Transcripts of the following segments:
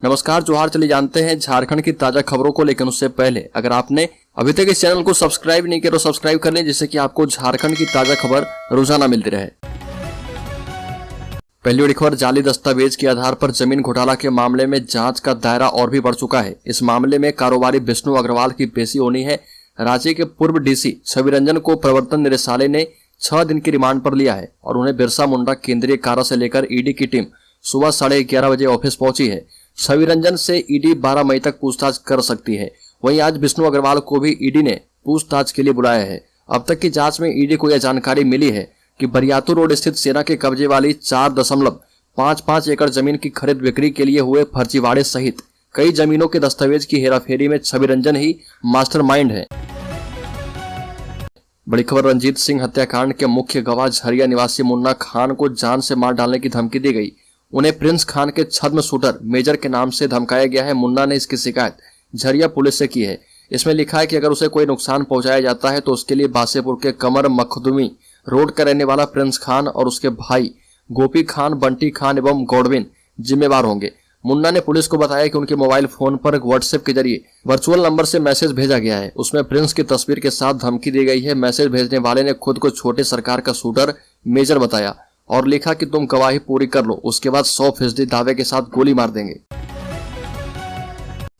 नमस्कार, जोहार। चलिए जानते हैं झारखंड की ताजा खबरों को, लेकिन उससे पहले अगर आपने अभी तक इस चैनल को सब्सक्राइब नहीं किया तो सब्सक्राइब कर लें, जिससे कि आपको झारखंड की ताजा खबर रोजाना मिलती रहे। पहली बड़ी खबर, जाली दस्तावेज के आधार पर जमीन घोटाला के मामले में जांच का दायरा और भी बढ़ चुका है। इस मामले में कारोबारी विष्णु अग्रवाल की पेशी होनी है। रांची के पूर्व डीसी छवि रंजन को प्रवर्तन निदेशालय ने 6 दिन की रिमांड पर लिया है और उन्हें बिरसा मुंडा केंद्रीय कारा से लेकर ईडी की टीम सुबह 11:30 बजे ऑफिस पहुंची है। छवि रंजन से ईडी 12 मई तक पूछताछ कर सकती है। वहीं आज विष्णु अग्रवाल को भी ईडी ने पूछताछ के लिए बुलाया है। अब तक की जांच में ईडी को यह जानकारी मिली है कि बरियातू रोड स्थित सेना के कब्जे वाली 4.55 एकड़ जमीन की खरीद बिक्री के लिए हुए फर्जीवाड़े सहित कई जमीनों के दस्तावेज की हेराफेरी में छवि रंजन ही मास्टरमाइंड है। बड़ी खबर, रंजीत सिंह हत्याकांड के मुख्य गवाह झरिया निवासी मुन्ना खान को जान से मार डालने की धमकी दी गई। उन्हें प्रिंस खान के छद्म शूटर मेजर के नाम से धमकाया गया है। मुन्ना ने इसकी शिकायत झरिया पुलिस से की है। इसमें लिखा है कि अगर उसे कोई नुकसान पहुंचाया जाता है तो उसके लिए बासेपुर के कमर मखदूमी रोड का रहने वाला प्रिंस खान और उसके भाई गोपी खान, बंटी खान एवं गौडविन जिम्मेवार होंगे। मुन्ना ने पुलिस को बताया कि उनके मोबाइल फोन पर व्हाट्सएप के जरिए वर्चुअल नंबर से मैसेज भेजा गया है। उसमें प्रिंस की तस्वीर के साथ धमकी दी गई है। मैसेज भेजने वाले ने खुद को छोटे सरकार का शूटर मेजर बताया और लिखा कि तुम गवाही पूरी कर लो, उसके बाद 100% दावे के साथ गोली मार देंगे।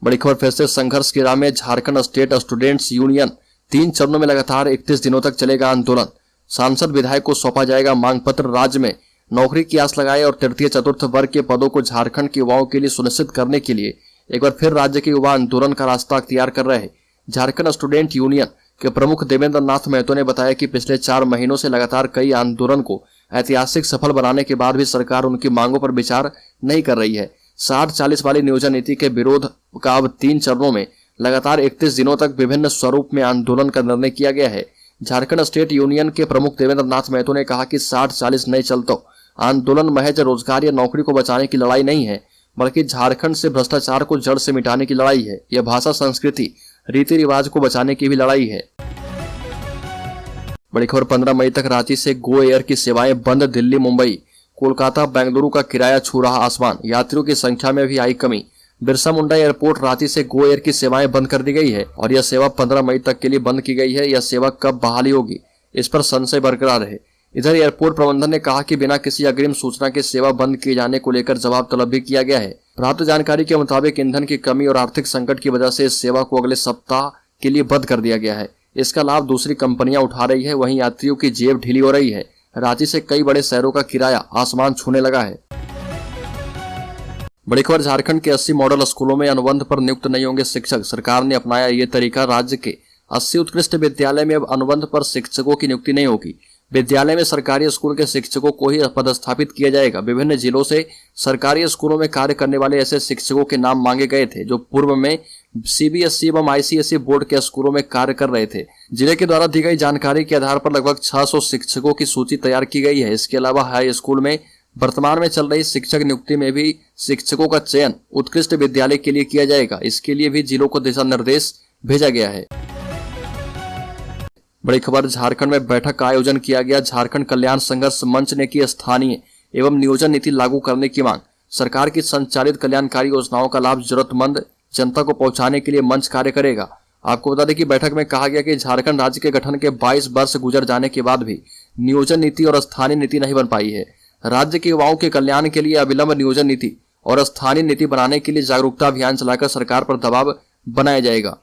बड़ी खबर, फिर से संघर्ष की राह में झारखंड स्टेट स्टूडेंट्स यूनियन। 3 चरणों में लगातार 31 दिनों तक चलेगा आंदोलन। सांसद विधायक को सौंपा जाएगा मांग पत्र। राज्य में नौकरी की आस लगाए और तृतीय चतुर्थ वर्ग के पदों को झारखंड के युवाओं के लिए सुनिश्चित करने के लिए एक बार फिर राज्य के युवा आंदोलन का रास्ता अख्तियार कर रहे हैं। झारखंड स्टूडेंट यूनियन के प्रमुख देवेंद्र नाथ महतो ने बताया कि पिछले 4 महीनों से लगातार कई आंदोलन को ऐतिहासिक सफल बनाने के बाद भी सरकार उनकी मांगों पर विचार नहीं कर रही है। 60-40 वाली नियोजन नीति के विरोध का अब 3 चरणों में लगातार 31 दिनों तक विभिन्न स्वरूप में आंदोलन का निर्णय किया गया है। झारखंड स्टेट यूनियन के प्रमुख देवेंद्र नाथ महतो ने कहा कि 60-40 नहीं चलता आंदोलन महज रोजगार या नौकरी को बचाने की लड़ाई नहीं है, बल्कि झारखंड से भ्रष्टाचार को जड़ से मिटाने की लड़ाई है। यह भाषा, संस्कृति, रीति रिवाज को बचाने की भी लड़ाई है। बड़ी खबर, 15 मई तक रांची से गो एयर की सेवाएं बंद। दिल्ली, मुंबई, कोलकाता, बेंगलुरु का किराया छू रहा आसमान। यात्रियों की संख्या में भी आई कमी। बिरसा मुंडा एयरपोर्ट रांची से गो एयर की सेवाएं बंद कर दी गई है और यह सेवा 15 मई तक के लिए बंद की गई है। यह सेवा कब बहाली होगी, इस पर संशय बरकरार है। इधर एयरपोर्ट प्रबंधन ने कहा कि बिना किसी अग्रिम सूचना के सेवा बंद किए जाने को लेकर जवाब तलब भी किया गया है। प्राप्त जानकारी के मुताबिक ईंधन की कमी और आर्थिक संकट की वजह से इस सेवा को अगले सप्ताह के लिए बंद कर दिया गया है। इसका लाभ दूसरी कंपनियां उठा रही है, वहीं यात्रियों की जेब ढीली हो रही है। रांची से कई बड़े शहरों का किराया आसमान छूने लगा है। बड़ी खबर, झारखंड के 80 मॉडल स्कूलों में अनुबंध पर नियुक्त नहीं होंगे शिक्षक। सरकार ने अपनाया ये तरीका। राज्य के 80 उत्कृष्ट विद्यालय में अब अनुबंध पर शिक्षकों की नियुक्ति नहीं होगी। विद्यालय में सरकारी स्कूल के शिक्षकों को ही पदस्थापित किया जाएगा। विभिन्न जिलों से सरकारी स्कूलों में कार्य करने वाले ऐसे शिक्षकों के नाम मांगे गए थे जो पूर्व में सीबीएसई एवं आईसीएसई बोर्ड के स्कूलों में कार्य कर रहे थे। जिले के द्वारा दी गई जानकारी के आधार पर लगभग 600 शिक्षकों की सूची तैयार की गई है। इसके अलावा हाई स्कूल में वर्तमान में चल रही शिक्षक नियुक्ति में भी शिक्षकों का चयन उत्कृष्ट विद्यालय के लिए किया जाएगा। इसके लिए भी जिलों को दिशा निर्देश भेजा गया है। बड़ी खबर, झारखंड में बैठक का आयोजन किया गया। झारखंड कल्याण संघर्ष मंच ने की स्थानीय एवं नियोजन नीति लागू करने की मांग। सरकार की संचालित कल्याणकारी योजनाओं का लाभ जरूरतमंद जनता को पहुंचाने के लिए मंच कार्य करेगा। आपको बता दें कि बैठक में कहा गया कि झारखंड राज्य के गठन के 22 वर्ष गुजर जाने के बाद भी नियोजन नीति और स्थानीय नीति नहीं बन पाई है। राज्य के युवाओं के कल्याण के लिए अविलंब नियोजन नीति और स्थानीय नीति बनाने के लिए जागरूकता अभियान चलाकर सरकार पर दबाव बनाया जाएगा।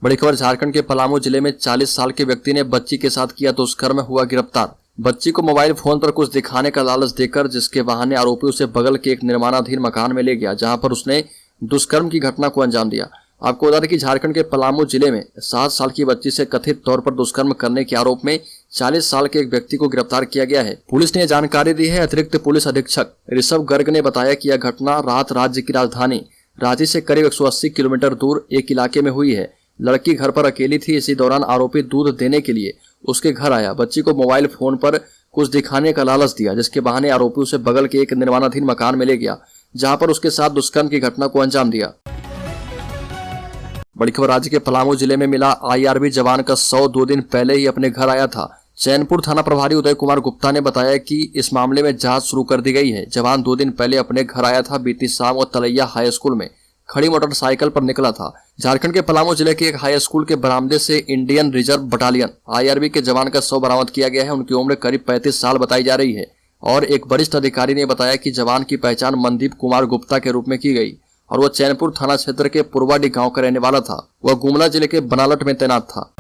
बड़ी खबर, झारखंड के पलामू जिले में 40 साल के व्यक्ति ने बच्ची के साथ किया दुष्कर्म, हुआ गिरफ्तार। बच्ची को मोबाइल फोन पर कुछ दिखाने का लालच देकर जिसके बहाने आरोपी उसे बगल के एक निर्माणाधीन मकान में ले गया, जहां पर उसने दुष्कर्म की घटना को अंजाम दिया। आपको बता दें कि झारखंड के पलामू जिले में 7 साल की बच्ची से कथित तौर पर दुष्कर्म करने के आरोप में 40 साल के एक व्यक्ति को गिरफ्तार किया गया है। पुलिस ने जानकारी दी है। अतिरिक्त पुलिस अधीक्षक ऋषभ गर्ग ने बताया कि यह घटना रात राज्य की राजधानी रांची से करीब 180 किलोमीटर दूर एक इलाके में हुई है। लड़की घर पर अकेली थी। इसी दौरान आरोपी दूध देने के लिए उसके घर आया। बच्ची को मोबाइल फोन पर कुछ दिखाने का लालच दिया, जिसके बहाने आरोपी उसे बगल के एक निर्माणाधीन मकान में ले गया, जहां पर उसके साथ दुष्कर्म की घटना को अंजाम दिया। बड़ी खबर, राज्य के पलामू जिले में मिला आईआरबी जवान का शव 2 दिन पहले ही अपने घर आया था। चैनपुर थाना प्रभारी उदय कुमार गुप्ता ने बताया कि इस मामले में जांच शुरू कर दी गई है। जवान 2 दिन पहले अपने घर आया था। बीती शाम वो तलैया हाई स्कूल में खड़ी मोटरसाइकिल पर निकला था। झारखंड के पलामू जिले के एक हाई स्कूल के बरामदे से इंडियन रिजर्व बटालियन IRB के जवान का शव बरामद किया गया है। उनकी उम्र करीब 35 साल बताई जा रही है और एक वरिष्ठ अधिकारी ने बताया कि जवान की पहचान मनदीप कुमार गुप्ता के रूप में की गई और वह चैनपुर थाना क्षेत्र के पुरवाडी गांव का रहने वाला था। वह गुमला जिले के बनालट में तैनात था।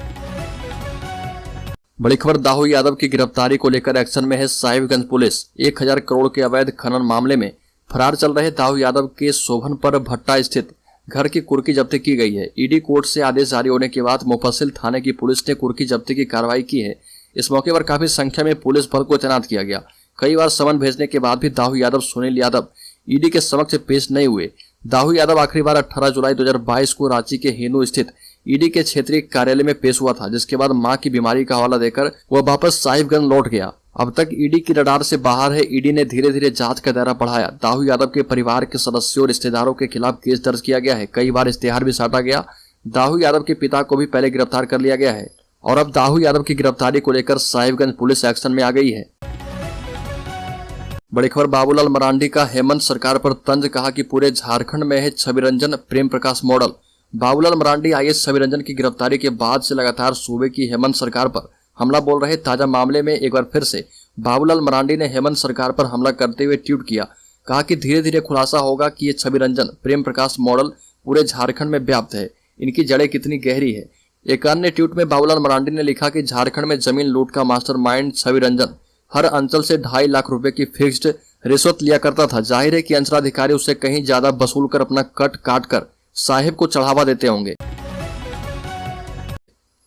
बड़ी खबर, दाऊ यादव की गिरफ्तारी को लेकर एक्शन में है साहिबगंज पुलिस। 1000 करोड़ के अवैध खनन मामले में फरार चल रहे दाऊ यादव के शोभनपर भट्टा स्थित घर की कुर्की जब्ती की गई है। ईडी कोर्ट से आदेश जारी होने के बाद मुफस्सिल थाने की पुलिस ने कुर्की जब्ती की कार्रवाई की है। इस मौके पर काफी संख्या में पुलिस बल को तैनात किया गया। कई बार समन भेजने के बाद भी दाऊ यादव सुनील यादव ईडी के समक्ष पेश नहीं हुए। दाऊ यादव आखिरी बार 18 जुलाई 2022 को रांची के हेनू स्थित ईडी के क्षेत्रीय कार्यालय में पेश हुआ था, जिसके बाद मां की बीमारी का हवाला देकर वह वापस साहिबगंज लौट गया। अब तक ईडी की रडार से बाहर है। ईडी ने धीरे धीरे जांच का दायरा बढ़ाया। दाऊ यादव के परिवार के सदस्यों और रिश्तेदारों के खिलाफ केस दर्ज किया गया है। कई बार इश्तेहार भी साटा गया। दाऊ यादव के पिता को भी पहले गिरफ्तार कर लिया गया है और अब दाऊ यादव की गिरफ्तारी को लेकर साहिबगंज पुलिस एक्शन में आ गई है। बड़ी खबर, बाबूलाल मरांडी का हेमंत सरकार पर तंज, कहा कि पूरे झारखंड में है छवि रंजन प्रेम प्रकाश मॉडल। बाबूलाल मरांडी IAS छवि रंजन की गिरफ्तारी के बाद से लगातार सूबे की हेमंत सरकार पर हमला बोल रहे। ताजा मामले में एक बार फिर से बाबूलाल मरांडी ने हेमंत सरकार पर हमला करते हुए ट्वीट किया। कहा कि धीरे धीरे खुलासा होगा कि ये छवि रंजन प्रेम प्रकाश मॉडल पूरे झारखंड में व्याप्त है। इनकी जड़ें कितनी गहरी है। एक अन्य ट्वीट में बाबूलाल मरांडी ने लिखा कि झारखंड में जमीन लूट का मास्टरमाइंड छवि रंजन हर अंचल से 2.5 लाख रुपए की फिक्स्ड रिश्वत लिया करता था। जाहिर है कि अंचलाधिकारी उससे कहीं ज्यादा वसूल कर अपना कट काट कर साहिब को चढ़ावा देते होंगे।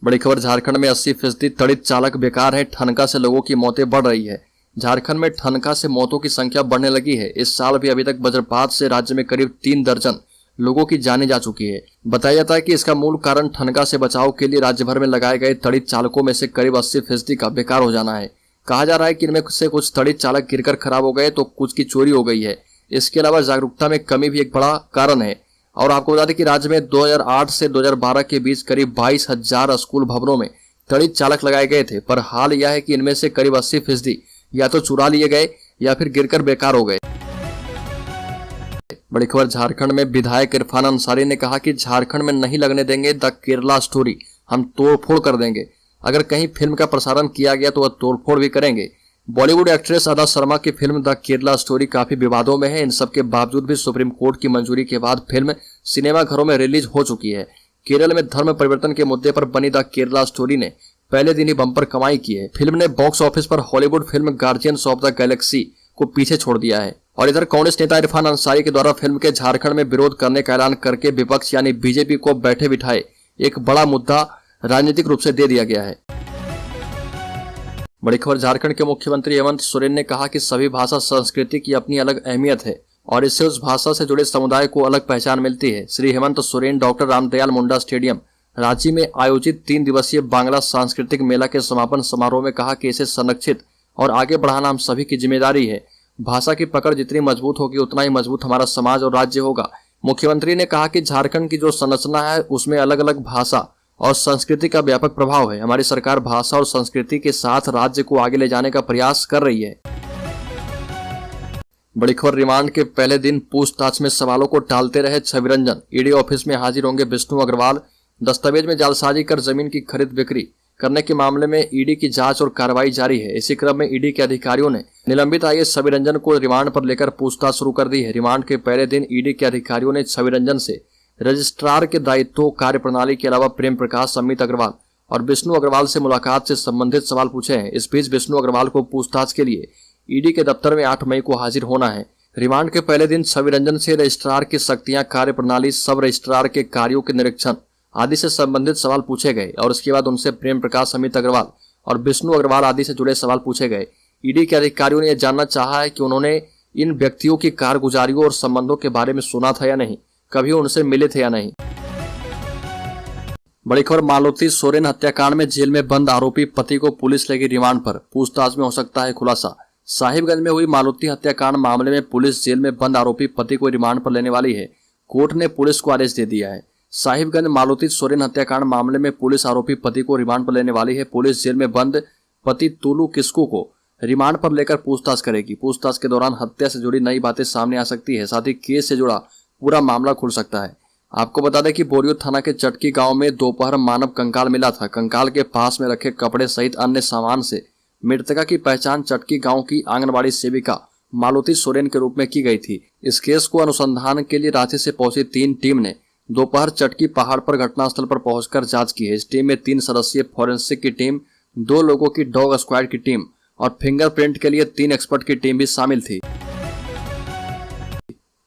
बड़ी खबर, झारखंड में 80% तड़ित चालक बेकार है। ठनका से लोगों की मौतें बढ़ रही है। झारखंड में ठनका से मौतों की संख्या बढ़ने लगी है। इस साल भी अभी तक वज्रपात से राज्य में करीब 3 दर्जन लोगों की जानें जा चुकी है। बताया जाता है कि इसका मूल कारण ठनका से बचाव के लिए राज्य भर में लगाए गए तड़ित चालकों में से करीब 80% का बेकार हो जाना है। कहा जा रहा है कि इनमें से कुछ तड़ित चालक गिरकर खराब हो गए तो कुछ की चोरी हो गई है। इसके अलावा जागरूकता में कमी भी एक बड़ा कारण है। और आपको बता दें कि राज्य में 2008 से 2012 के बीच करीब 22,000 स्कूल भवनों में तड़ित चालक लगाए गए थे, पर हाल यह है कि इनमें से करीब 80% या तो चुरा लिए गए या फिर गिरकर बेकार हो गए। बड़ी खबर, झारखंड में विधायक इरफान अंसारी ने कहा कि झारखंड में नहीं लगने देंगे द केरला स्टोरी, हम तोड़फोड़ कर देंगे। अगर कहीं फिल्म का प्रसारण किया गया तो वह तोड़फोड़ भी करेंगे। बॉलीवुड एक्ट्रेस अदा शर्मा की फिल्म द केरला स्टोरी काफी विवादों में है। इन सब के बावजूद भी सुप्रीम कोर्ट की मंजूरी के बाद फिल्म सिनेमाघरों में रिलीज हो चुकी है। केरल में धर्म परिवर्तन के मुद्दे पर बनी द केरला स्टोरी ने पहले दिन ही बम्पर कमाई की है। फिल्म ने बॉक्स ऑफिस पर Hollywood film guardians of the Galaxy को पीछे छोड़ दिया है। और इधर कांग्रेस नेता इरफान अंसारी के द्वारा फिल्म के झारखंड में विरोध करने का ऐलान करके विपक्ष यानी बीजेपी को बैठे बिठाए एक बड़ा मुद्दा राजनीतिक रूप से दे दिया गया है। बड़ी खबर, झारखंड के मुख्यमंत्री हेमंत सोरेन ने कहा कि सभी भाषा संस्कृति की अपनी अलग अहमियत है और इससे उस भाषा से जुड़े समुदाय को अलग पहचान मिलती है। श्री हेमंत सोरेन डॉक्टर रामदयाल मुंडा स्टेडियम रांची में आयोजित 3 दिवसीय बांग्ला सांस्कृतिक मेला के समापन समारोह में कहा कि इसे संरक्षित और आगे बढ़ाना हम सभी की जिम्मेदारी है। भाषा की पकड़ जितनी मजबूत होगी उतना ही मजबूत हमारा समाज और राज्य होगा। मुख्यमंत्री ने कहा कि झारखंड की जो संरचना है उसमें अलग अलग भाषा और संस्कृति का व्यापक प्रभाव है। हमारी सरकार भाषा और संस्कृति के साथ राज्य को आगे ले जाने का प्रयास कर रही है। बड़ी खबर, रिमांड के पहले दिन पूछताछ में सवालों को टालते रहे छवि रंजन। ईडी ऑफिस में हाजिर होंगे विष्णु अग्रवाल। दस्तावेज में जालसाजी कर जमीन की खरीद बिक्री करने के मामले में ईडी की जांच और कार्रवाई जारी है। इसी क्रम में ईडी के अधिकारियों ने निलंबित IAS छवि रंजन को रिमांड पर लेकर पूछताछ शुरू कर दी है। रिमांड के पहले दिन ईडी के अधिकारियों ने छवि रंजन से रजिस्ट्रार के दायित्वों, कार्यप्रणाली के अलावा प्रेम प्रकाश, अमित अग्रवाल और विष्णु अग्रवाल से मुलाकात से संबंधित सवाल पूछे हैं। इस बीच विष्णु अग्रवाल को पूछताछ के लिए ईडी के दफ्तर में 8 मई को हाजिर होना है। रिमांड के पहले दिन छवि रंजन से रजिस्ट्रार की शक्तियां, कार्यप्रणाली, सब रजिस्ट्रार के कार्यों के निरीक्षण आदि से संबंधित सवाल पूछे गए और उसके बाद उनसे प्रेम प्रकाश, अमित अग्रवाल और विष्णु अग्रवाल आदि से जुड़े सवाल पूछे गए। ईडी के अधिकारियों ने यह जानना चाहा है कि उन्होंने इन व्यक्तियों की कारगुजारियों और संबंधों के बारे में सुना था या नहीं, कभी उनसे मिले थे या नहीं। बड़ी खबर, मालती सोरेन हत्याकांड में जेल में बंद आरोपी पति को पुलिस लेगी रिमांड पर, पूछताछ में हो सकता है खुलासा। साहिबगंज में हुई मालती हत्याकांड मामले में पुलिस जेल में बंद आरोपी पति को रिमांड पर लेने वाली है। कोर्ट ने पुलिस को आदेश दे दिया है। साहिबगंज मालती सोरेन हत्याकांड मामले में पुलिस आरोपी पति को रिमांड पर लेने वाली है। पुलिस जेल में बंद पति तुलू किस्कू को रिमांड पर लेकर पूछताछ करेगी। पूछताछ के दौरान हत्या से जुड़ी नई बातें सामने आ सकती है, साथ ही केस से जुड़ा पूरा मामला खुल सकता है। आपको बता दें कि बोरियो थाना के चटकी गांव में दोपहर मानव कंकाल मिला था। कंकाल के पास में रखे कपड़े सहित अन्य सामान से मृतका की पहचान चटकी गांव की आंगनबाड़ी सेविका मालती सोरेन के रूप में की गई थी। इस केस को अनुसंधान के लिए रांची से पहुंची 3 टीम ने दोपहर चटकी पहाड़ पर घटनास्थल पर पहुंचकर जांच की है। इस टीम में 3 सदस्यीय फॉरेंसिक की टीम, 2 लोगों की डॉग स्क्वाड की टीम और फिंगरप्रिंट के लिए 3 एक्सपर्ट की टीम भी शामिल थी।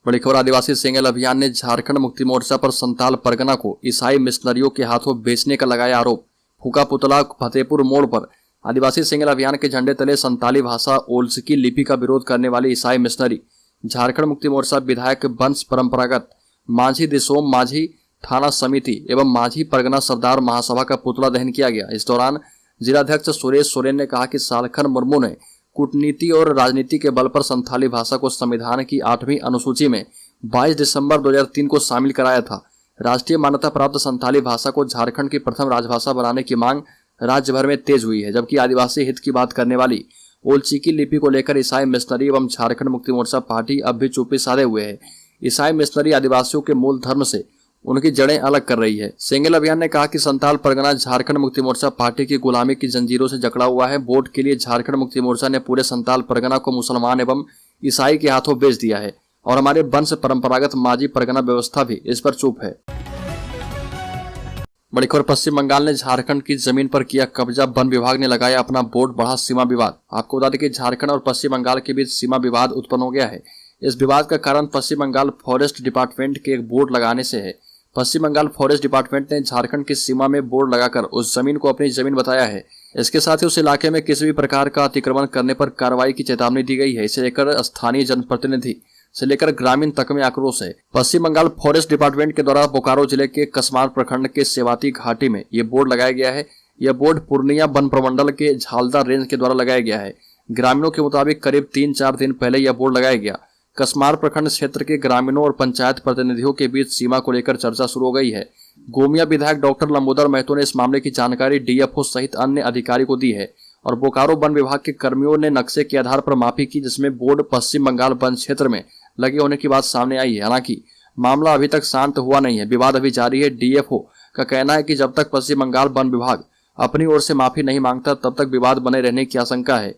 बड़ी खबर, आदिवासी सिंगल अभियान ने झारखंड मुक्ति मोर्चा पर संताल परगना को ईसाई मिशनरियों के हाथों बेचने का लगाया आरोप। फूका पुतला फतेहपुर मोड़ पर आदिवासी सिंगल अभियान के झंडे तले संताली भाषा ओल्सकी लिपि का विरोध करने वाले ईसाई मिशनरी झारखंड मुक्ति मोर्चा विधायक वंश परंपरागत माझी दिसोम माझी थाना समिति एवं माझी परगना सरदार महासभा का पुतला दहन किया गया। इस दौरान जिलाध्यक्ष सुरेश सोरेन ने कहा कि सालखन मुर्मू ने कूटनीति और राजनीति के बल पर संथाली भाषा को संविधान की 8वीं अनुसूची में 22 दिसंबर 2003 को शामिल कराया था। राष्ट्रीय मान्यता प्राप्त संथाली भाषा को झारखंड की प्रथम राजभाषा बनाने की मांग राज्य भर में तेज हुई है, जबकि आदिवासी हित की बात करने वाली ओल्चिकी लिपि को लेकर ईसाई मिशनरी एवं झारखंड मुक्ति मोर्चा पार्टी अब भी चुप्पी साधे हुए है। ईसाई मिशनरी आदिवासियों के मूल धर्म से उनकी जड़ें अलग कर रही है। सिंगल अभियान ने कहा कि संताल परगना झारखंड मुक्ति मोर्चा पार्टी की गुलामी की जंजीरों से जकड़ा हुआ है। वोट के लिए झारखंड मुक्ति मोर्चा ने पूरे संताल परगना को मुसलमान एवं ईसाई के हाथों बेच दिया है और हमारे वंश परंपरागत माझी परगना व्यवस्था भी इस पर चुप है। बड़ी खबर, पश्चिम बंगाल ने झारखंड की जमीन पर किया कब्जा, वन विभाग ने लगाया अपना बोर्ड, बढ़ा सीमा विवाद। आपको बता दें कि झारखंड और पश्चिम बंगाल के बीच सीमा विवाद उत्पन्न हो गया है। इस विवाद का कारण पश्चिम बंगाल फॉरेस्ट डिपार्टमेंट के एक बोर्ड लगाने से है। पश्चिम बंगाल फॉरेस्ट डिपार्टमेंट ने झारखंड की सीमा में बोर्ड लगाकर उस जमीन को अपनी जमीन बताया है। इसके साथ ही उस इलाके में किसी भी प्रकार का अतिक्रमण करने पर कार्रवाई की चेतावनी दी गई है। इसे लेकर स्थानीय जनप्रतिनिधि से लेकर ग्रामीण तक में आक्रोश है। पश्चिम बंगाल फॉरेस्ट डिपार्टमेंट के द्वारा बोकारो जिले के कसमार प्रखंड के सेवाती घाटी में ये बोर्ड लगाया गया है। यह बोर्ड पूर्णिया वन प्रमंडल के झालदा रेंज के द्वारा लगाया गया है। ग्रामीणों के मुताबिक करीब 3-4 दिन पहले यह बोर्ड लगाया गया। कसमार प्रखंड क्षेत्र के ग्रामीणों और पंचायत प्रतिनिधियों के बीच सीमा को लेकर चर्चा शुरू हो गई है। गोमिया विधायक डॉक्टर लंबोदर महतो ने इस मामले की जानकारी डीएफओ सहित अन्य अधिकारी को दी है और बोकारो वन विभाग के कर्मियों ने नक्शे के आधार पर मापी की, जिसमें बोर्ड पश्चिम बंगाल वन क्षेत्र में लगे होने की बात सामने आई है। हालांकि मामला अभी तक शांत हुआ नहीं है, विवाद अभी जारी है। डीएफओ का कहना है कि जब तक पश्चिम बंगाल वन विभाग अपनी ओर से माफी नहीं मांगता तब तक विवाद बने रहने की आशंका है।